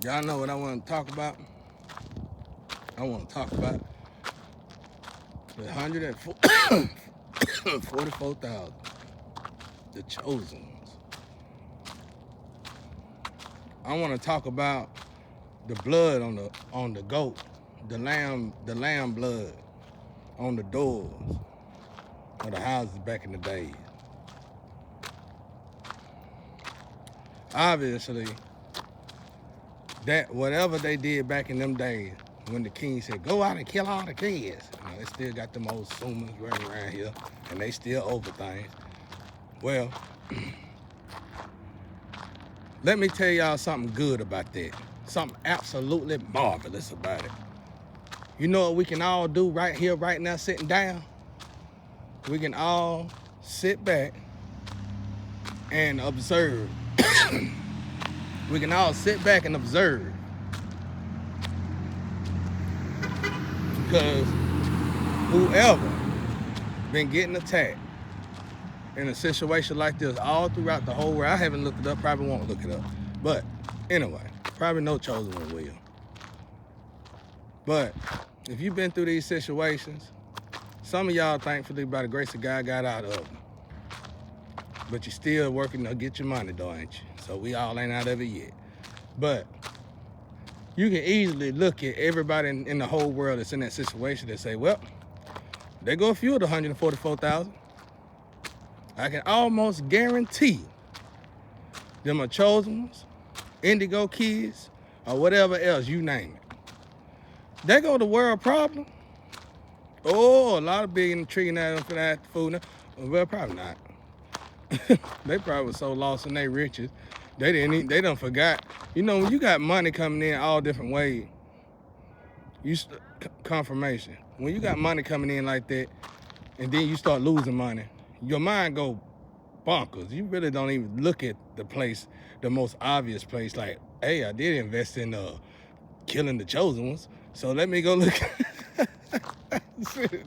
Y'all know what I want to talk about? I want to talk about the 144,000, the chosen ones. I want to talk about the blood on the goat, the lamb blood on the doors of the houses back in the days. Obviously, that whatever they did back in them days, when the king said, go out and kill all the kids, they still got them old Sumers running around here, and they still over things. Well, let me tell y'all something good about that. Something absolutely marvelous about it. You know what we can all do right here, right now, sitting down? We can all sit back and observe. We can all sit back and observe. Because whoever been getting attacked in a situation like this all throughout the whole world, I haven't looked it up, probably won't look it up. But anyway, probably no chosen one will. But if you've been through these situations, some of y'all, thankfully, by the grace of God, got out of them. But you're still working to get your money, though, ain't you? So we all ain't out of it yet. But you can easily look at everybody in the whole world that's in that situation and say, well, there go a few of the 144,000. I can almost guarantee them are chosen ones, indigo kids, or whatever else, you name it. There go the world problem. Oh, a lot of big treating at them for that food. Well, probably not. They probably was so lost in their riches, they done forgot. You know, when you got money coming in all different ways, confirmation. When you got money coming in like that, and then you start losing money, your mind go bonkers. You really don't even look at the place, the most obvious place, like, hey, I did invest in killing the chosen ones, so let me go look.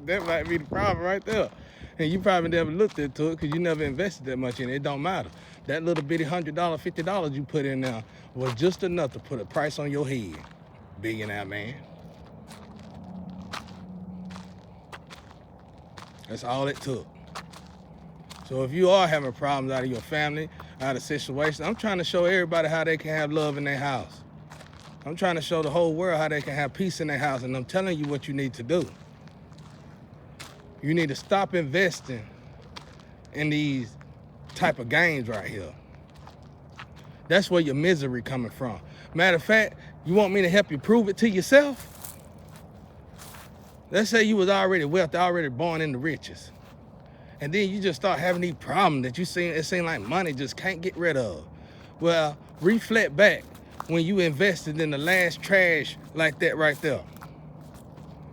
That might be the problem right there. And you probably never looked into it because you never invested that much in it. It don't matter. That little bitty $100, $50 you put in there was just enough to put a price on your head, billionaire man. That's all it took. So if you are having problems out of your family, out of situations, I'm trying to show everybody how they can have love in their house. I'm trying to show the whole world how they can have peace in their house, and I'm telling you what you need to do. You need to stop investing in these type of games right here. That's where your misery coming from. Matter of fact, you want me to help you prove it to yourself? Let's say you was already wealthy, already born in the riches. And then you just start having these problems that it seems like money just can't get rid of. Well, reflect back when you invested in the last trash like that right there.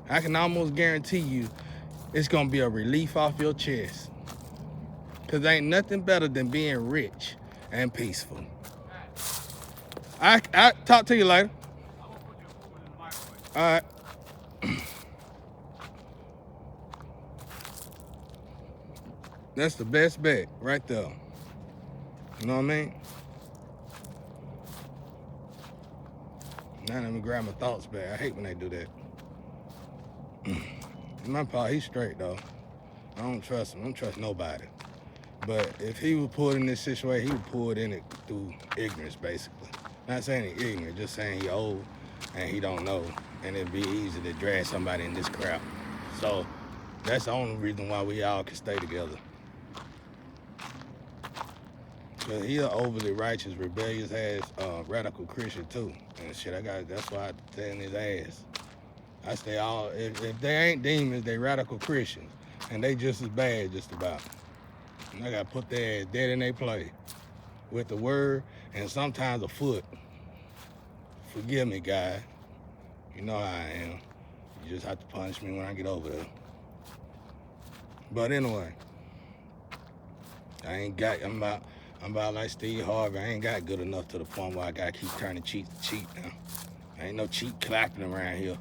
I can almost guarantee you it's gonna be a relief off your chest. Cause there ain't nothing better than being rich and peaceful. I talk to you later. I'm gonna put your food in the microwave. All right. That's the best bet right there. You know what I mean? Now let me grab my thoughts back. I hate when they do that. My pa, he's straight though. I don't trust him. I don't trust nobody. But if he was pulled in this situation, he was pulled in it through ignorance, basically. Not saying he's ignorant, just saying he old and he don't know. And it'd be easy to drag somebody in this crap. So that's the only reason why we all can stay together. But he an overly righteous, rebellious ass radical Christian too. And shit, that's why I stay in his ass. I stay all, if they ain't demons, they radical Christians. And they just as bad, just about. And I gotta put their ass dead in their place with the word and sometimes a foot. Forgive me, guy. You know how I am. You just have to punish me when I get over there. But anyway, I'm about like Steve Harvey. I ain't got good enough to the point where I gotta keep turning cheek to cheek now. Ain't no cheek clapping around here.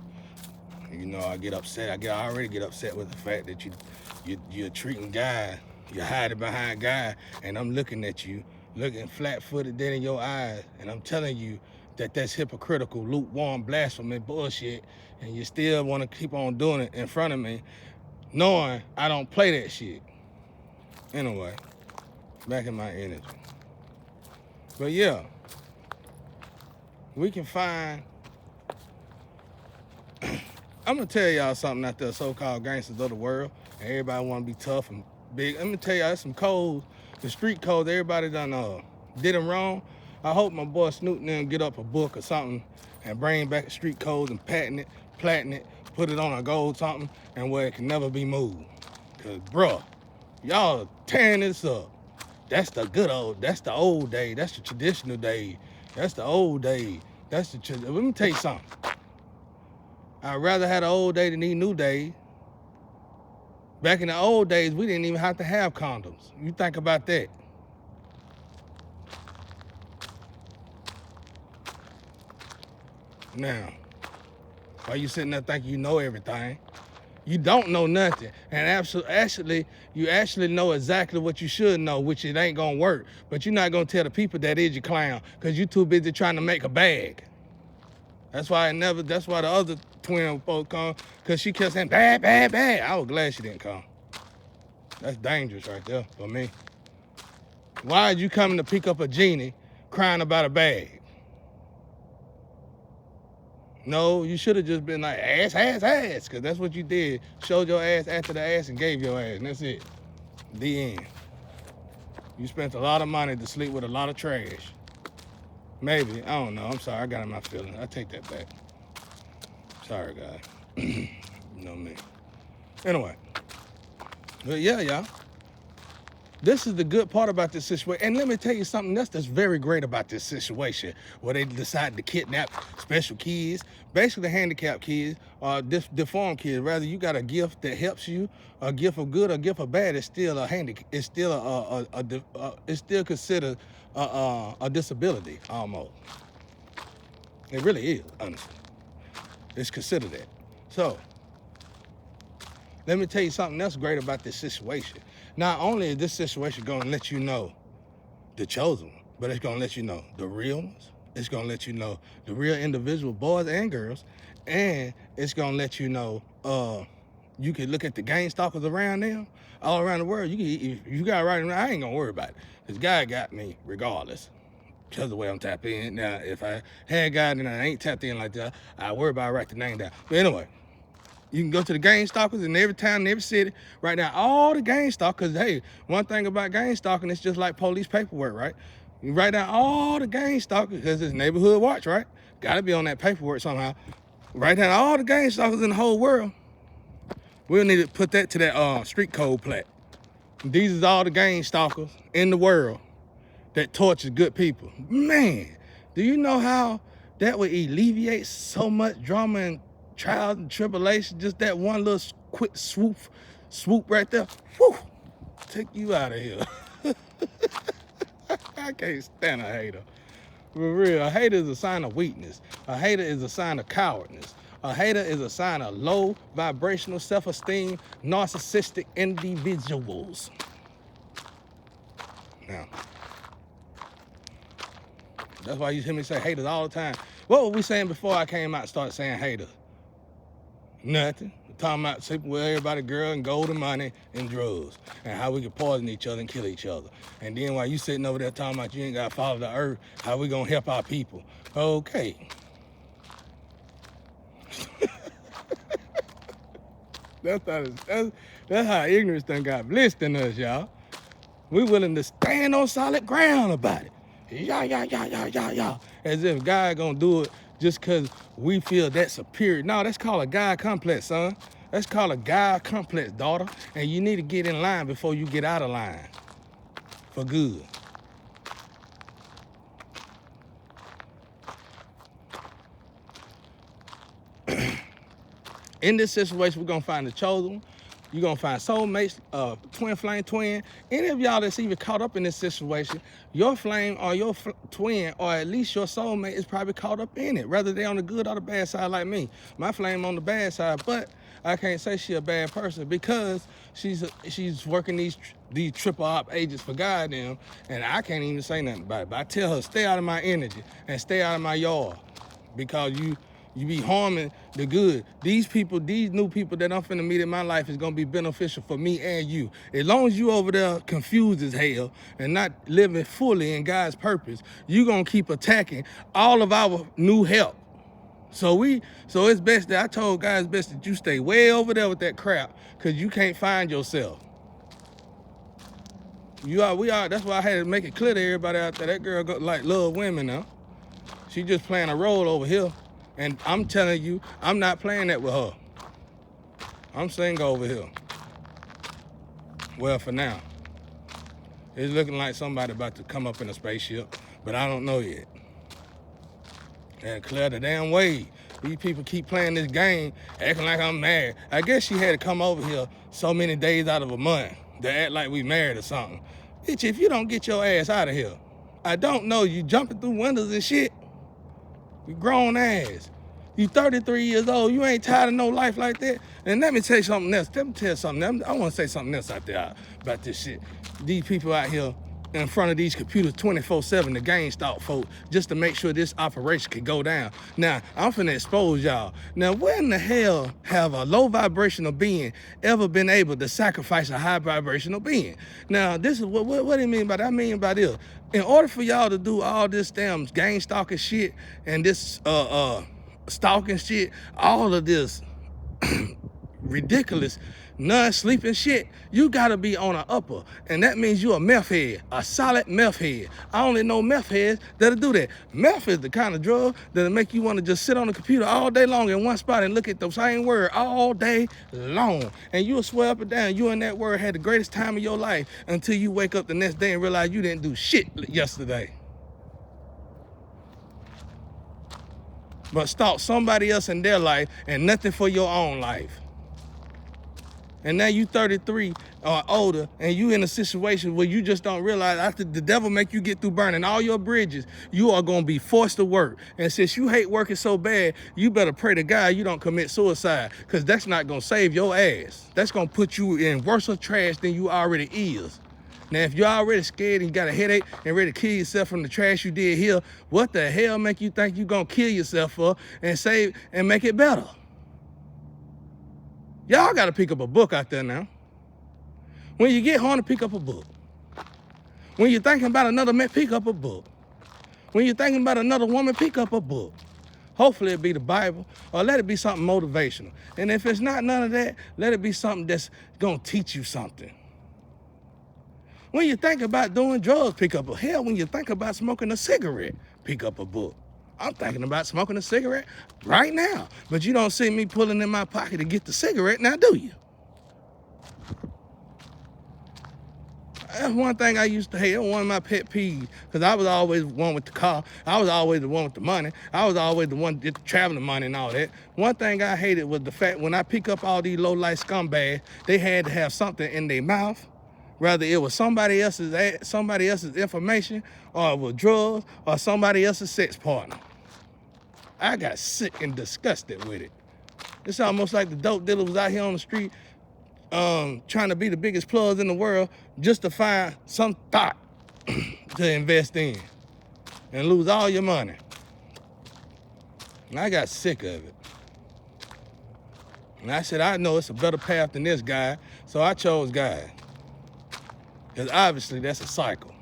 You know, I get upset. I already get upset with the fact that you're treating guy, you're hiding behind guy, and I'm looking at you looking flat-footed dead in your eyes, and I'm telling you that that's hypocritical, lukewarm, blasphemy bullshit, and you still want to keep on doing it in front of me, knowing I don't play that shit. Anyway, back in my energy. But yeah, we can find, I'm gonna tell y'all something out there, so-called gangsters of the world, and everybody wanna be tough and big. I'm gonna tell y'all some codes, the street codes, everybody done did them wrong. I hope my boy Snoop and them get up a book or something and bring back the street codes and patent it, put it on a gold something, and where it can never be moved. Cause bruh, y'all tearing this up. That's the old day. That's the traditional day. That's the old day. Let me tell you something. I'd rather have the old day than these new days. Back in the old days, we didn't even have to have condoms. You think about that. Now, why you sitting there thinking you know everything? You don't know nothing. And actually, you actually know exactly what you should know, which it ain't gonna work. But you're not gonna tell the people that is your clown, because you too busy trying to make a bag. That's why the other twin folks come, because she kept saying, bad, bad, bad. I was glad she didn't come. That's dangerous right there for me. Why are you coming to pick up a genie crying about a bag? No, you should have just been like, ass, because that's what you did. Showed your ass after the ass and gave your ass, and that's it. The end. You spent a lot of money to sleep with a lot of trash. Maybe, I don't know. I'm sorry, I got in my feelings. I take that back. Sorry, guys. You know me. Anyway, but yeah, y'all. This is the good part about this situation. And let me tell you something else that's very great about this situation, where they decided to kidnap special kids, basically handicapped kids, or deformed kids. Rather, you got a gift that helps you, a gift of good, a gift of bad. It's still a handicap. It's still it's still considered a disability almost. It really is, honestly. It's considered that. So, let me tell you something else great about this situation. Not only is this situation gonna let you know the chosen one, but it's gonna let you know the real ones. It's gonna let you know the real individual boys and girls, and it's gonna let you know you can look at the gang stalkers around them, all around the world. You got right around, I ain't gonna worry about it. This guy got me regardless, because of the way I'm tapped in. Now, if I had God and I ain't tapped in like that, I worry about write the name down. But anyway, you can go to the gang stalkers in every town, in every city. Right now, all the gang stalkers, hey, one thing about gang stalking, it's just like police paperwork, right? You write down all the gang stalkers, because it's neighborhood watch, right? Gotta be on that paperwork somehow. Write down all the gang stalkers in the whole world. We'll need to put that to that street code plat. These is all the gang stalkers in the world that torture good people. Man, do you know how that would alleviate so much drama and trials and tribulation? Just that one little quick swoop right there. Whew, take you out of here. I can't stand a hater. For real, a hater is a sign of weakness. A hater is a sign of cowardness. A hater is a sign of low vibrational self-esteem, narcissistic individuals. Now, that's why you hear me say haters all the time. What were we saying before I came out and started saying haters? Nothing. We're talking about sleeping with everybody, girl, and gold and money and drugs, and how we can poison each other and kill each other. And then while you sitting over there talking about you ain't got to follow the earth, how we gonna help our people? Okay. That's how ignorance done got blissed in us, y'all. We willing to stand on solid ground about it. Yeah. As if God gonna do it just because we feel that superior. No, that's called a God complex, son. That's called a God complex, daughter. And you need to get in line before you get out of line. For good. In this situation, we're gonna find the chosen one. You're gonna find soulmates, twin flame twin. Any of y'all that's even caught up in this situation, your flame or your twin, or at least your soulmate is probably caught up in it, whether they're on the good or the bad side like me. My flame on the bad side, but I can't say she a bad person because she's working these triple op agents for goddamn, and I can't even say nothing about it. But I tell her, stay out of my energy and stay out of my yard because you be harming the good. These people, these new people that I'm finna meet in my life is gonna be beneficial for me and you. As long as you over there confused as hell and not living fully in God's purpose, you gonna keep attacking all of our new help. So it's best that I told God it's best that you stay way over there with that crap, cause you can't find yourself. We are. That's why I had to make it clear to everybody out there. That girl love women now. She just playing a role over here. And I'm telling you, I'm not playing that with her. I'm single over here. Well, for now. It's looking like somebody about to come up in a spaceship, but I don't know yet. And clear the damn way. These people keep playing this game, acting like I'm married. I guess she had to come over here so many days out of a month to act like we married or something. Bitch, if you don't get your ass out of here, I don't know, you jumping through windows and shit. You grown ass. You 33 years old. You ain't tired of no life like that. And let me tell you something else. Let me tell you something else. I want to say something else out there about this shit. These people out here in front of these computers 24/7, the GameStop folk, just to make sure this operation can go down. Now, I'm finna expose y'all. Now, where in the hell have a low vibrational being ever been able to sacrifice a high vibrational being? Now, this is what do you mean by that? I mean by this. In order for y'all to do all this damn gang stalking shit and this stalking shit, all of this ridiculous non-sleeping shit, you gotta be on an upper, and that means you a meth head, a solid meth head. I only know meth heads that'll do that. Meth is the kind of drug that'll make you want to just sit on the computer all day long in one spot and look at the same word all day long, and you'll swear up and down you and that word had the greatest time of your life until you wake up the next day and realize you didn't do shit yesterday. But stalk somebody else in their life and nothing for your own life. And now you 33 or older and you in a situation where you just don't realize after the devil make you get through burning all your bridges, you are gonna be forced to work. And since you hate working so bad, you better pray to God you don't commit suicide, because that's not gonna save your ass. That's gonna put you in worse of trash than you already is. Now, if you're already scared and you got a headache and ready to kill yourself from the trash you did here, what the hell make you think you're gonna kill yourself for and save and make it better? Y'all gotta pick up a book out there now. When you get home, to pick up a book. When you're thinking about another man, pick up a book. When you're thinking about another woman, pick up a book. Hopefully it'll be the Bible, or let it be something motivational. And if it's not none of that, let it be something that's gonna teach you something. When you think about doing drugs, pick up a hell. When you think about smoking a cigarette, pick up a book. I'm thinking about smoking a cigarette right now, but you don't see me pulling in my pocket to get the cigarette now, do you? That's one thing I used to hate. One of my pet peeves, because I was always the one with the car. I was always the one with the money. I was always the one with the traveling money and all that. One thing I hated was the fact when I pick up all these low-life scumbags, they had to have something in their mouth. Whether it was somebody else's information, or it was drugs, or somebody else's sex partner. I got sick and disgusted with it. It's almost like the dope dealer was out here on the street trying to be the biggest plugs in the world just to find some thought to invest in and lose all your money. And I got sick of it. And I said, I know it's a better path than this guy, so I chose God. Because obviously that's a cycle.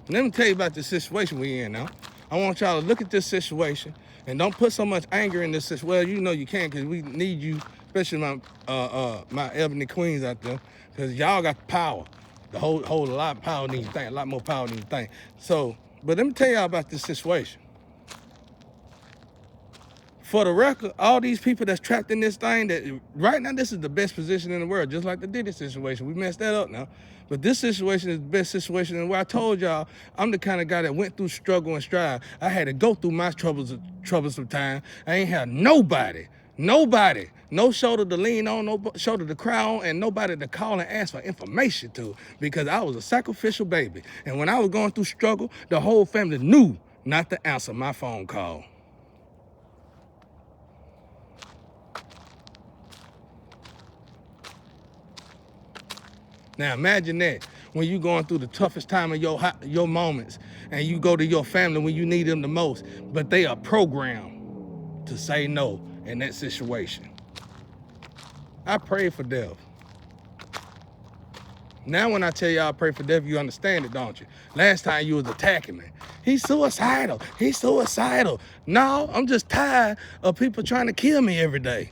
Let me tell you about the situation we're in now. I want y'all to look at this situation and don't put so much anger in this situation. Well, you know you can, because we need you, especially my Ebony Queens out there, because y'all got the power. The hold a lot of power than you think, a lot more power than you think. So, but let me tell y'all about this situation. For the record, all these people that's trapped in this thing, that right now this is the best position in the world, just like the Diddy situation. We messed that up now. But this situation is the best situation. And where I told y'all, I'm the kind of guy that went through struggle and strive. I had to go through my troublesome time. I ain't had nobody, no shoulder to lean on, no shoulder to cry on, and nobody to call and ask for information to, because I was a sacrificial baby. And when I was going through struggle, the whole family knew not to answer my phone call. Now imagine that when you going through the toughest time of your moments, and you go to your family when you need them the most, but they are programmed to say no in that situation. I pray for death. Now when I tell y'all I pray for death, you understand it, don't you? Last time you was attacking me. He's suicidal. He's suicidal. No, I'm just tired of people trying to kill me every day.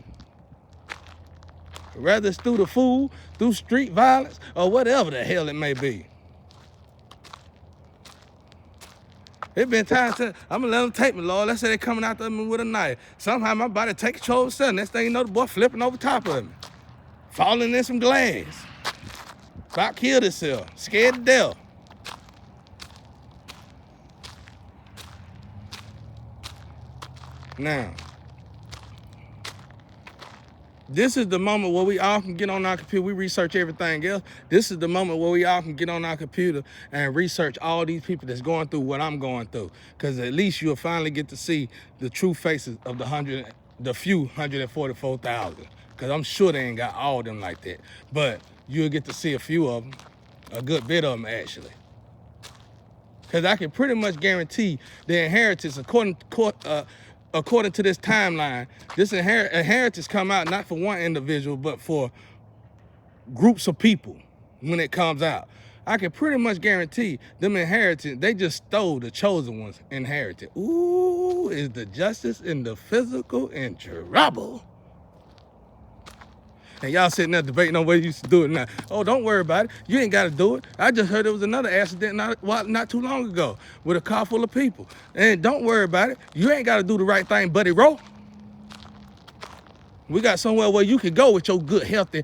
Whether it's through the food, through street violence, or whatever the hell it may be. It been times that I'm gonna let them take me, Lord. Let's say they coming after me with a knife. Somehow my body take control of the sudden. Next thing you know, the boy flipping over top of me. Falling in some glass. About killed himself. Scared to death. Now, this is the moment where we all can get on our computer. We research everything else. This is the moment where we all can get on our computer and research all these people that's going through what I'm going through. Because at least you'll finally get to see the true faces of the few 144,000. Because I'm sure they ain't got all of them like that. But you'll get to see a few of them, a good bit of them actually. Because I can pretty much guarantee the inheritance, according to this timeline, this inheritance come out not for one individual, but for groups of people when it comes out. I can pretty much guarantee them inheritance, they just stole the chosen one's inheritance. Ooh, is the justice in the physical in trouble? And y'all sitting there debating on whether you used to do it now. Oh, don't worry about it. You ain't got to do it. I just heard there was another accident not too long ago with a car full of people. And don't worry about it. You ain't got to do the right thing, buddy. Roll. We got somewhere where you can go with your good, healthy,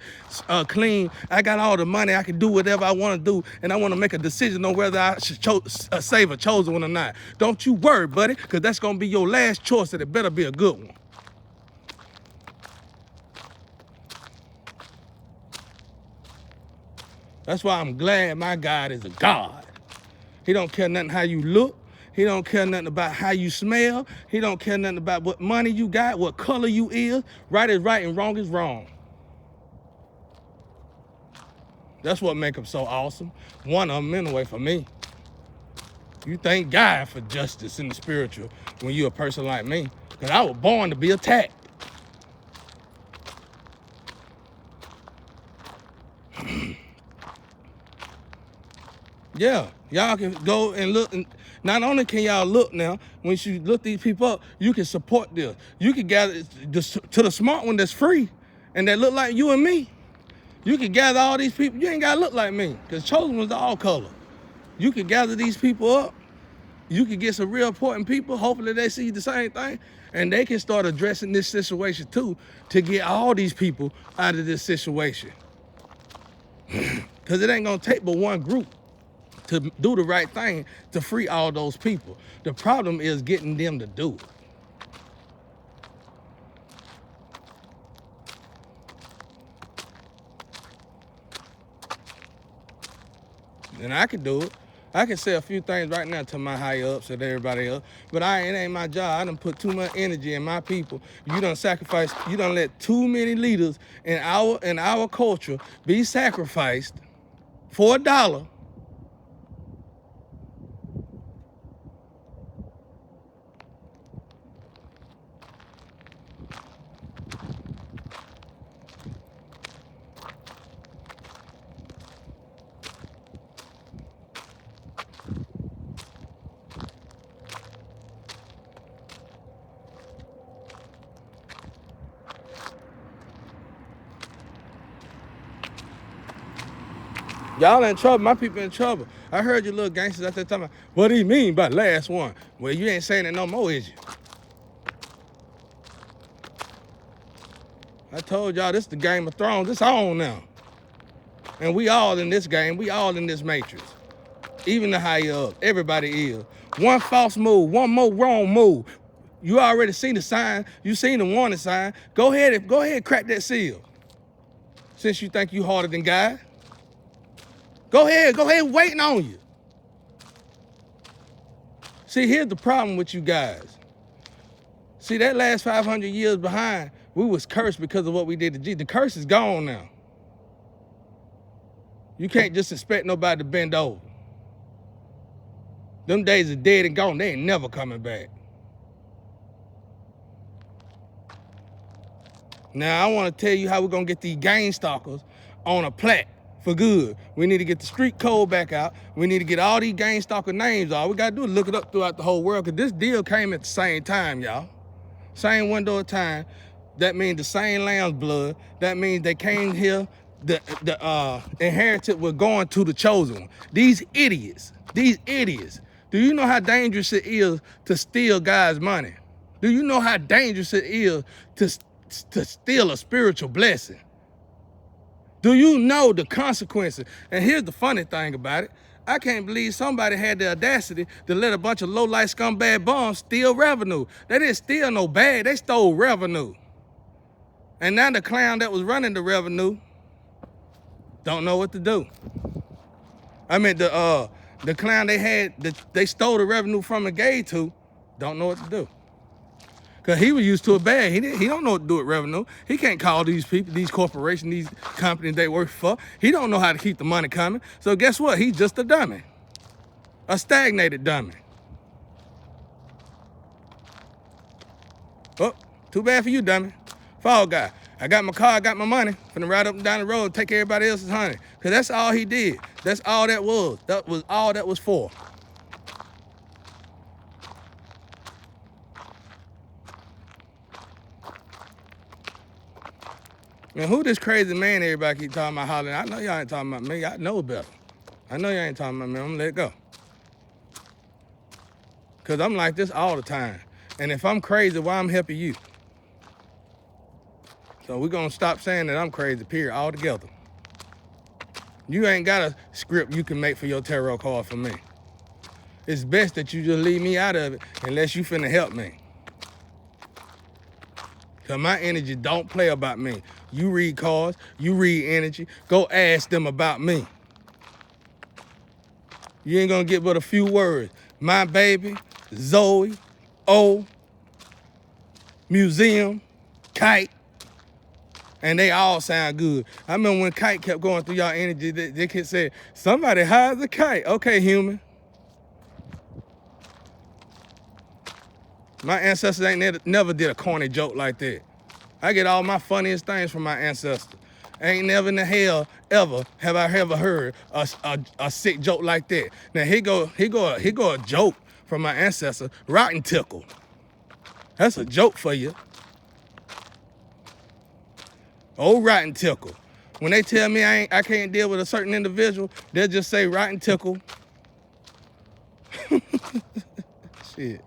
clean. I got all the money. I can do whatever I want to do. And I want to make a decision on whether I should save a chosen one or not. Don't you worry, buddy, because that's going to be your last choice, and it better be a good one. That's why I'm glad my God is a God. He don't care nothing how you look. He don't care nothing about how you smell. He don't care nothing about what money you got, what color you is. Right is right and wrong is wrong. That's what makes him so awesome. One of them anyway for me. You thank God for justice in the spiritual when you're a person like me. Because I was born to be attacked. Yeah, y'all can go and look. And not only can y'all look now, when you look these people up, you can support them. You can gather to the smart one that's free and that look like you and me. You can gather all these people. You ain't got to look like me because chosen was all color. You can gather these people up. You can get some real important people. Hopefully they see the same thing and they can start addressing this situation too to get all these people out of this situation. Because it ain't going to take but one group to do the right thing to free all those people. The problem is getting them to do it. And I can do it. I can say a few things right now to my higher ups and everybody else, but it ain't my job. I done put too much energy in my people. You done sacrificed, you done let too many leaders in our culture be sacrificed for $1. Y'all in trouble. My people in trouble. I heard you little gangsters out there talking about, what do you mean by last one? Well, you ain't saying it no more, is you? I told y'all this is the Game of Thrones. It's on now. And we all in this game. We all in this matrix. Even the higher up. Everybody is. One false move. One more wrong move. You already seen the sign. You seen the warning sign. Go ahead and crack that seal. Since you think you harder than God. Go ahead, waiting on you. See, here's the problem with you guys. See, that last 500 years behind, we was cursed because of what we did to Jesus. The curse is gone now. You can't just expect nobody to bend over. Them days are dead and gone. They ain't never coming back. Now, I want to tell you how we're going to get these gang stalkers on a plat for good. We need to get the street code back out. We need to get all these gang stalker names off. All we got to do is look it up throughout the whole world, because this deal came at the same time, y'all. Same window of time. That means the same lamb's blood. That means they came here, the inherited was going to the chosen one. These idiots. Do you know how dangerous it is to steal God's money? Do you know how dangerous it is to steal a spiritual blessing? Do you know the consequences? And here's the funny thing about it. I can't believe somebody had the audacity to let a bunch of low-life scumbag bums steal revenue. They didn't steal no bag, they stole revenue. And now the clown that was running the revenue don't know what to do. I mean, the clown they stole the revenue from and gave to, don't know what to do. Because he was used to a bag. He don't know what to do with revenue. He can't call these people, these corporations, these companies they work for. He don't know how to keep the money coming. So guess what? He's just a dummy. A stagnated dummy. Oh, too bad for you, dummy. Fall guy. I got my car, I got my money. Finna ride up and down the road, take everybody else's honey. Because that's all he did. That's all that was. That was all that was for. And who this crazy man everybody keep talking about hollering? I know y'all ain't talking about me. I know better. I know y'all ain't talking about me. I'm gonna let it go. Because I'm like this all the time. And if I'm crazy, why I'm helping you? So we're gonna stop saying that I'm crazy, period, altogether. You ain't got a script you can make for your tarot card for me. It's best that you just leave me out of it unless you finna help me. Because my energy don't play about me. You read cards, you read energy, go ask them about me. You ain't gonna get but a few words. My baby, Zoe, O, museum, kite, and they all sound good. I remember when kite kept going through y'all energy, they kept saying, somebody hides a kite. Okay, human. My ancestors ain't never did a corny joke like that. I get all my funniest things from my ancestors. Ain't never in the hell ever have I ever heard a sick joke like that. Now here go a joke from my ancestor, rotten tickle. That's a joke for you. Old rotten tickle. When they tell me I can't deal with a certain individual, they'll just say rotten tickle. Shit.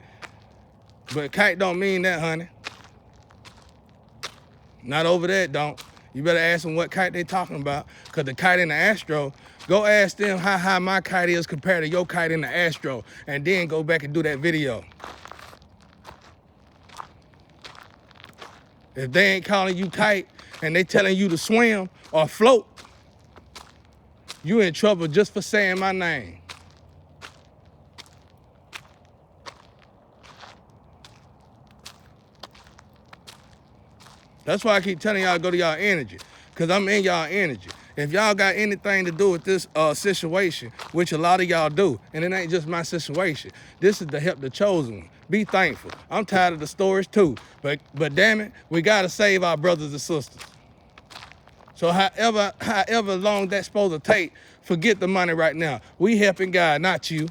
But kite don't mean that, honey. Not over there, don't. You better ask them what kite they talking about. Because the kite in the Astro, go ask them how high my kite is compared to your kite in the Astro. And then go back and do that video. If they ain't calling you kite and they telling you to swim or float, you in trouble just for saying my name. That's why I keep telling y'all to go to y'all energy, because I'm in y'all energy. If y'all got anything to do with this situation, which a lot of y'all do, and it ain't just my situation, this is to help the chosen one. Be thankful. I'm tired of the stories too, but damn it, we gotta save our brothers and sisters. So however long that's supposed to take, forget the money right now. We helping God, not you.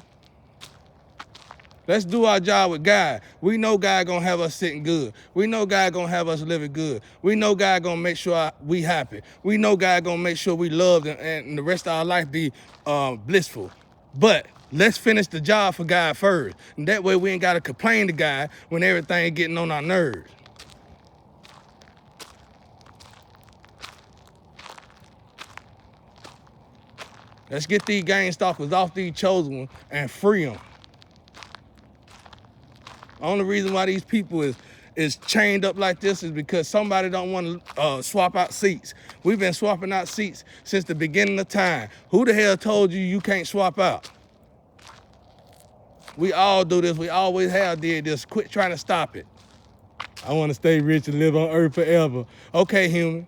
Let's do our job with God. We know God gonna have us sitting good. We know God gonna have us living good. We know God gonna make sure we happy. We know God gonna make sure we loved and the rest of our life be blissful. But let's finish the job for God first. And that way we ain't gotta complain to God when everything getting on our nerves. Let's get these gang stalkers off these chosen ones and free them. Only reason why these people is chained up like this is because somebody don't want to swap out seats. We've been swapping out seats since the beginning of time. Who the hell told you can't swap out? We all do this. We always have did this. Quit trying to stop it. I want to stay rich and live on earth forever. Okay, human.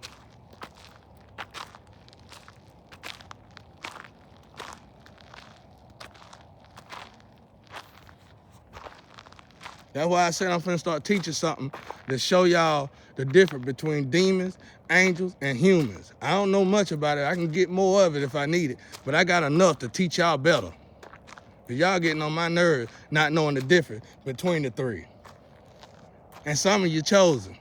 That's why I said I'm finna start teaching something to show y'all the difference between demons, angels, and humans. I don't know much about it. I can get more of it if I need it, but I got enough to teach y'all better. Cause y'all getting on my nerves not knowing the difference between the three. And some of you chosen.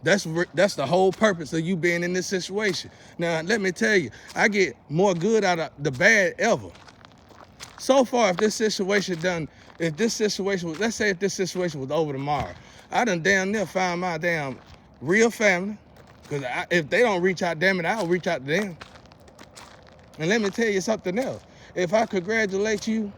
That's the whole purpose of you being in this situation. Now, let me tell you, I get more good out of the bad ever. So far, if this situation was, let's say if this situation was over tomorrow, I done damn near found my damn real family. Because if they don't reach out, damn it, I'll reach out to them. And let me tell you something else. If I congratulate you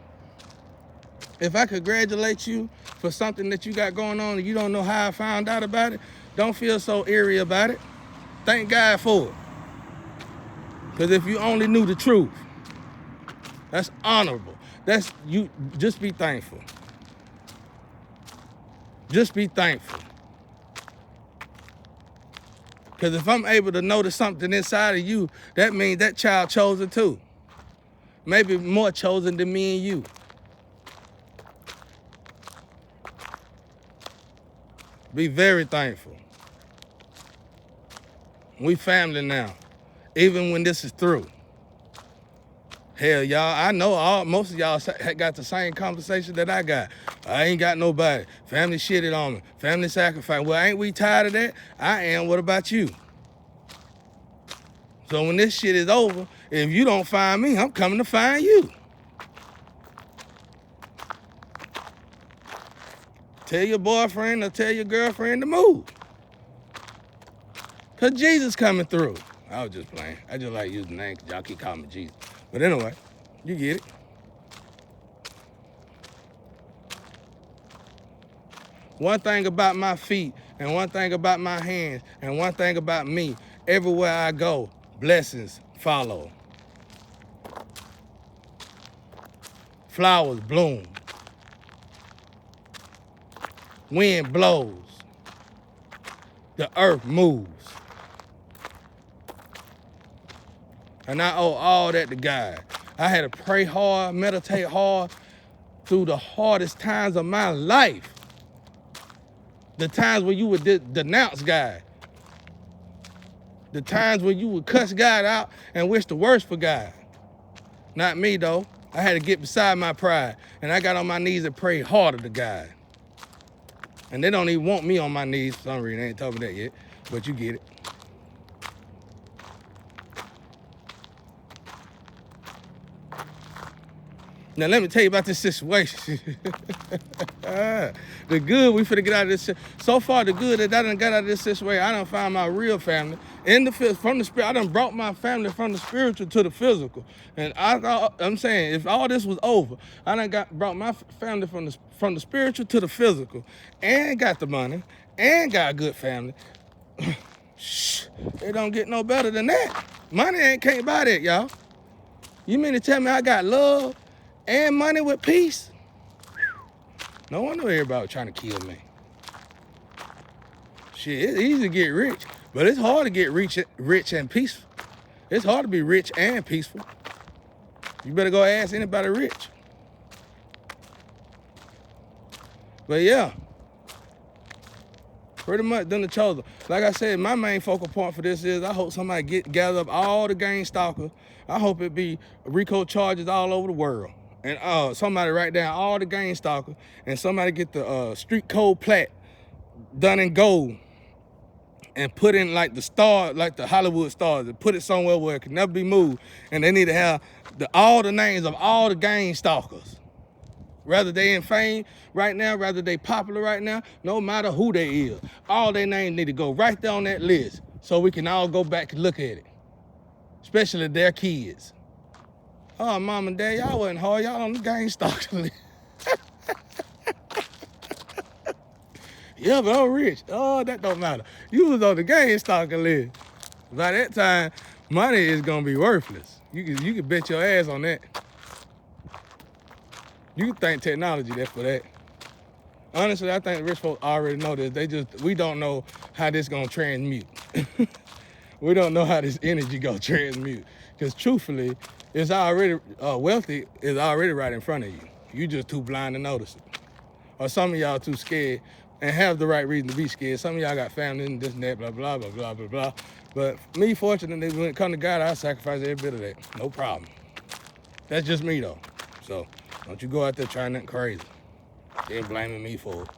for something that you got going on and you don't know how I found out about it, don't feel so eerie about it. Thank God for it. Because if you only knew the truth, that's honorable. That's you. Just be thankful. Just be thankful. Because if I'm able to notice something inside of you, that means that child chosen too. Maybe more chosen than me and you. Be very thankful. We family now, even when this is through. Hell, y'all, I know most of y'all got the same conversation that I got. I ain't got nobody. Family shitted on me. Family sacrifice. Well, ain't we tired of that? I am. What about you? So when this shit is over, if you don't find me, I'm coming to find you. Tell your boyfriend or tell your girlfriend to move. Because Jesus coming through. I was just playing. I just like using the name because y'all keep calling me Jesus. But anyway, you get it. One thing about my feet and one thing about my hands and one thing about me, everywhere I go, blessings follow. Flowers bloom. Wind blows. The earth moves. And I owe all that to God. I had to pray hard, meditate hard through the hardest times of my life. The times when you would denounce God. The times when you would cuss God out and wish the worst for God. Not me, though. I had to get beside my pride. And I got on my knees and prayed harder to God. And they don't even want me on my knees for some reason. They ain't told me that yet, but you get it. Now, let me tell you about this situation. The good we finna get out of this. So far, the good that I done got out of this situation, I done found my real family. From the spirit, I done brought my family from the spiritual to the physical. And I'm saying, if all this was over, I done brought my family from the spiritual to the physical, and got the money, and got a good family. Shh, it don't get no better than that. Money can't buy that, y'all. You mean to tell me I got love and money with peace? No wonder everybody was trying to kill me. Shit, it's easy to get rich, but it's hard to get rich and peaceful. It's hard to be rich and peaceful. You better go ask anybody rich. But yeah, pretty much done the chosen. Like I said, my main focal point for this is I hope somebody gather up all the gang stalkers. I hope it be RICO charges all over the world. And somebody write down all the gang stalkers and somebody get the street code plat done in gold and put in like the star, like the Hollywood stars, and put it somewhere where it can never be moved. And they need to have all the names of all the gang stalkers. Whether they in fame right now, whether they popular right now, no matter who they is, all their names need to go right there on that list so we can all go back and look at it, especially their kids. Oh, mom and dad, y'all wasn't hard. Y'all on the gang stalker list. Yeah, but I'm rich. Oh, that don't matter. You was on the gang stalker list. By that time, money is gonna be worthless. You can bet your ass on that. You can thank technology there for that. Honestly, I think rich folks already know this. We don't know how this gonna transmute. We don't know how this energy gonna transmute. Because truthfully, it's already wealthy is already right in front of you. You just too blind to notice it. or some of y'all too scared and have the right reason to be scared. Some of y'all got family and this and that, blah, blah, blah, blah, blah, blah. But me, fortunately, when it comes to God, I sacrifice every bit of that. No problem. That's just me, though. So don't you go out there trying nothing crazy. Then blaming me for it.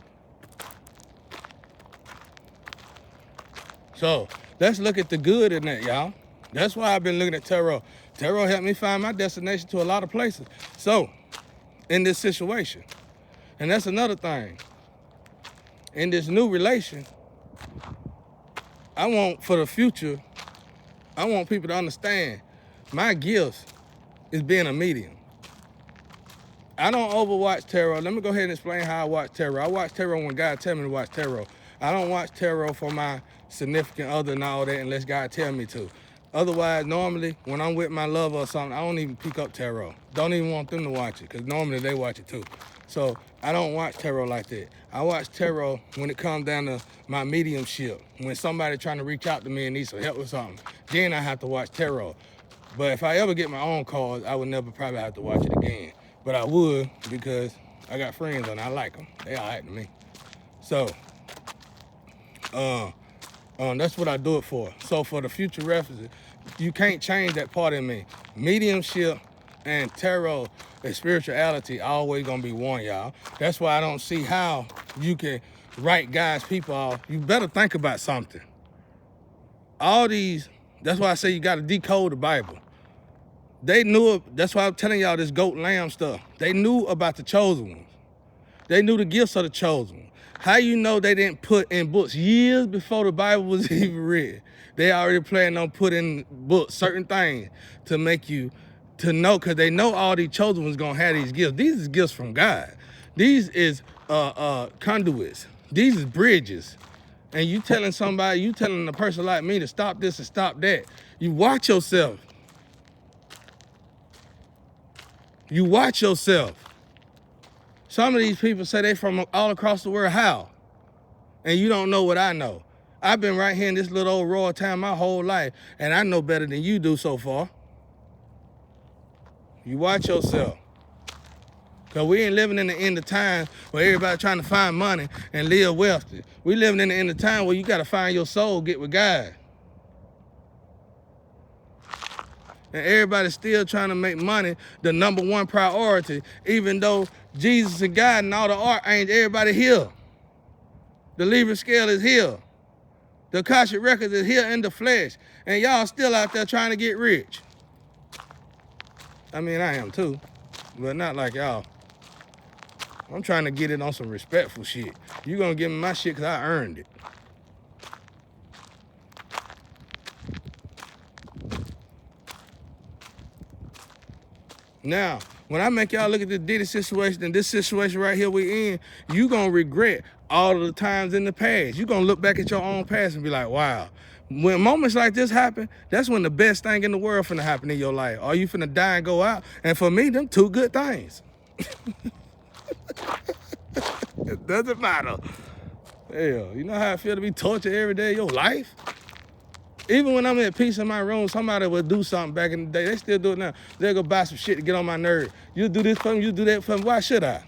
So let's look at the good in that, y'all. That's why I've been looking at tarot. Tarot helped me find my destination to a lot of places. So, in this situation, and that's another thing. In this new relation, I want for the future, I want people to understand my gifts is being a medium. I don't overwatch tarot. Let me go ahead and explain how I watch tarot. I watch tarot when God tells me to watch tarot. I don't watch tarot for my significant other and all that unless God tell me to. Otherwise, normally, when I'm with my lover or something, I don't even pick up tarot. Don't even want them to watch it, because normally they watch it too. So I don't watch tarot like that. I watch tarot when it comes down to my mediumship. When somebody trying to reach out to me and needs some help with something, then I have to watch tarot. But if I ever get my own cards, I would never probably have to watch it again. But I would, because I got friends and I like them. They all right to me. So, that's what I do it for. So for the future references, you can't change that part in me. Mediumship and tarot and spirituality always gonna be one, y'all. That's why I don't see how you can write God's people off. You better think about something. All these, that's why I say you gotta decode the Bible. They knew, that's why I'm telling y'all this goat lamb stuff. They knew about the chosen ones. They knew the gifts of the chosen ones. How you know they didn't put in books years before the Bible was even read? They already planned on putting in books certain things to make you to know, because they know all these chosen ones gonna have these gifts. These is gifts from God. These is conduits. These is bridges. And you telling somebody, you telling a person like me to stop this and stop that. You watch yourself. You watch yourself. Some of these people say they from all across the world. How? And you don't know what I know. I've been right here in this little old rural town my whole life, and I know better than you do so far. You watch yourself. Because we ain't living in the end of time where everybody trying to find money and live wealthy. We living in the end of time where you got to find your soul, get with God. And everybody's still trying to make money the number one priority, even though Jesus and God and all the archangels, everybody here. The Libra scale is here. The Akashic records is here in the flesh. And y'all still out there trying to get rich. I mean, I am too, but not like y'all. I'm trying to get it on some respectful shit. You gonna give me my shit because I earned it. Now, when I make y'all look at this Diddy situation and this situation right here we in, you gonna regret all of the times in the past. You gonna look back at your own past and be like, wow. When moments like this happen, that's when the best thing in the world finna happen in your life. Or you finna die and go out. And for me, them two good things. It doesn't matter. Hell, you know how I feel to be tortured every day of your life? Even when I'm at peace in my room, somebody would do something back in the day. They still do it now. They'll go buy some shit to get on my nerve. You do this for me, you do that for me. Why should I?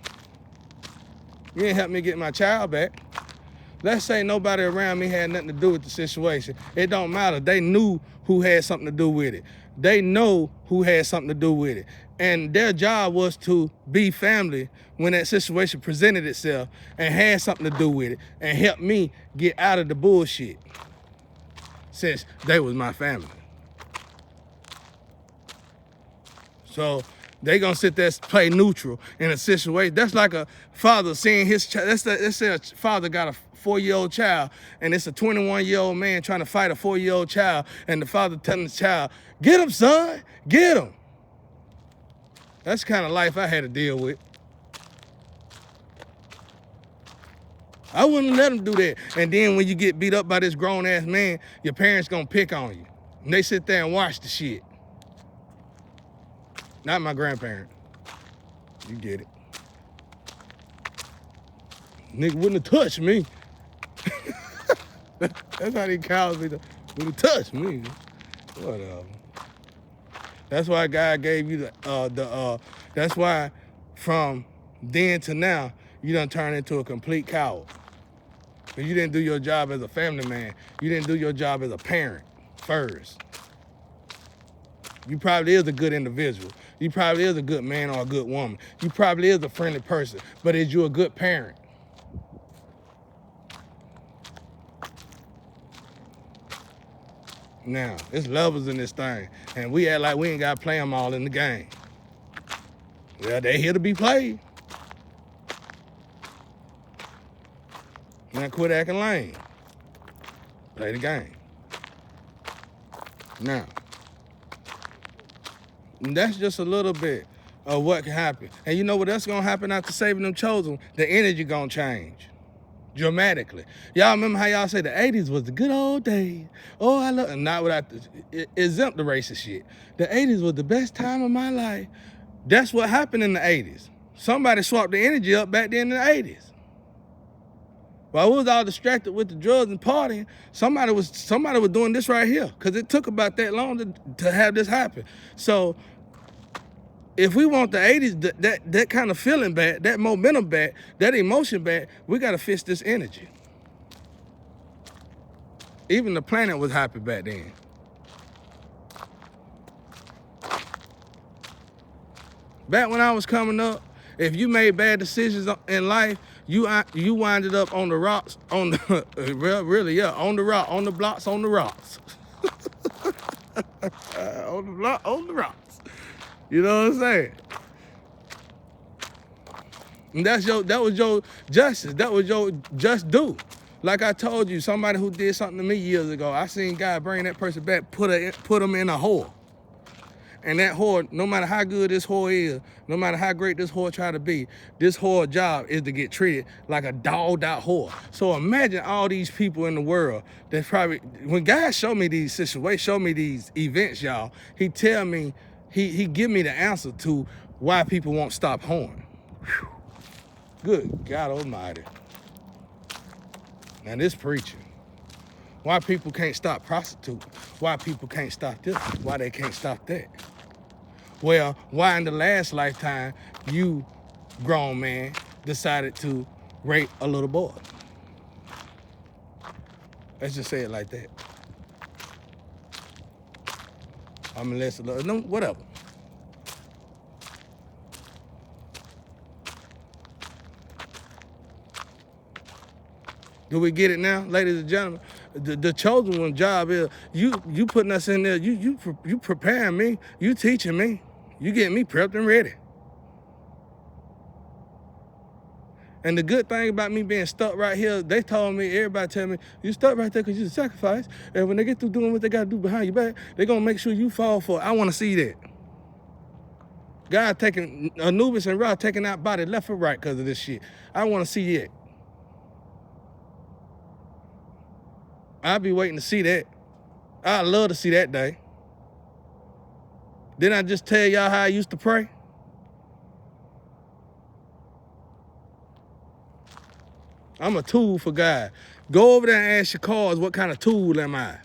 You ain't help me get my child back. Let's say nobody around me had nothing to do with the situation. It don't matter. They knew who had something to do with it. They know who had something to do with it. And their job was to be family when that situation presented itself and had something to do with it and help me get out of the bullshit, since they was my family. So they gonna sit there and play neutral in a situation. That's like a father seeing his child. Let's say a father got a 4-year-old child and it's a 21-year-old man trying to fight a 4-year-old child, and the father telling the child, get him, son, get him. That's the kind of life I had to deal with. I wouldn't let them do that. And then when you get beat up by this grown-ass man, your parents gonna pick on you. And they sit there and watch the shit. Not my grandparent. You get it. Nigga wouldn't have touched me. That's how they calls me. Wouldn't have touched me. Whatever. That's why God gave you that's why from then to now, you done turned into a complete coward. Because you didn't do your job as a family man. You didn't do your job as a parent first. You probably is a good individual. You probably is a good man or a good woman. You probably is a friendly person. But is you a good parent? Now, it's levels in this thing. And we act like we ain't got to play them all in the game. Well, they here to be played. Now quit acting lame. Play the game. Now, that's just a little bit of what can happen. And you know what else gonna happen after saving them chosen? The energy gonna change dramatically. Y'all remember how y'all say the 80s was the good old days? Oh, I love, and not without exempt the racist shit. The 80s was the best time of my life. That's what happened in the 80s. Somebody swapped the energy up back then in the 80s. While we was all distracted with the drugs and partying, somebody was doing this right here, because it took about that long to have this happen. So if we want the 80s, that kind of feeling back, that momentum back, that emotion back, we got to fix this energy. Even the planet was happy back then. Back when I was coming up, if you made bad decisions in life, you winded up on the rocks, on the really, yeah, on the rock, on the blocks, on the rocks. On the block, on the rocks. You know what I'm saying? And that was your justice. That was your just due. Like I told you, somebody who did something to me years ago, I seen God bring that person back, put them in a hole. And that whore, no matter how good this whore is, no matter how great this whore try to be, this whore job is to get treated like a dogged out whore. So imagine all these people in the world that probably, when God showed me these situations, showed me these events, y'all, he tell me, he give me the answer to why people won't stop whoring. Whew. Good God Almighty. Now this preaching. Why people can't stop prostituting? Why people can't stop this? Why they can't stop that? Well, why in the last lifetime you, grown man, decided to rape a little boy? Let's just say it like that. I mean, no, whatever. Do we get it now, ladies and gentlemen? The chosen one job is you putting us in there. You preparing me. You teaching me. You getting me prepped and ready. And the good thing about me being stuck right here, they told me, everybody tell me, you stuck right there because you're a sacrifice. And when they get through doing what they got to do behind your back, they're going to make sure you fall for it. I want to see that. God taking, Anubis and Ra taking out body left or right because of this shit. I want to see it. I'll be waiting to see that. I'd love to see that day. Didn't I just tell y'all how I used to pray? I'm a tool for God. Go over there and ask your cars, what kind of tool am I?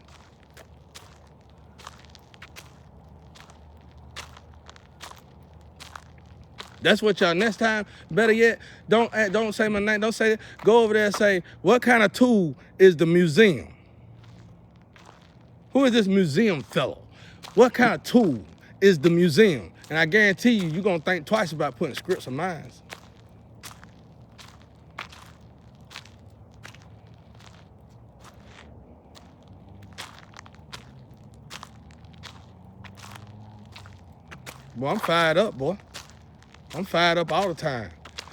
That's what y'all, next time, better yet, don't say my name, don't say it. Go over there and say, what kind of tool is the museum? Who is this museum fellow? What kind of tool is the museum? And I guarantee you, you're gonna think twice about putting scripts of mine. Boy, I'm fired up, boy. I'm fired up all the time.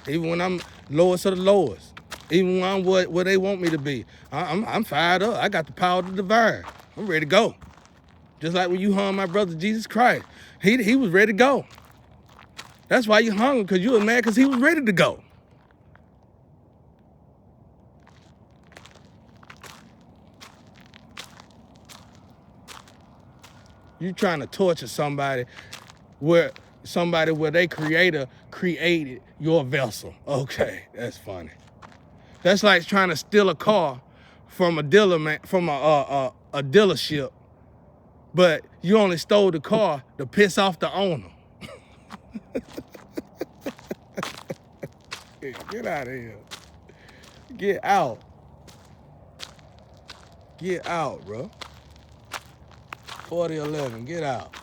Even when I'm lowest of the lowest. Even when I'm where they want me to be. I'm fired up. I got the power to divine. I'm ready to go. Just like when you hung my brother Jesus Christ. He was ready to go. That's why you hung him, because you was mad because he was ready to go. You trying to torture somebody where their creator created your vessel. Okay, that's funny. That's like trying to steal a car from a dealership, but you only stole the car to piss off the owner. Get out of here. Get out. Get out, bro. 4011, get out.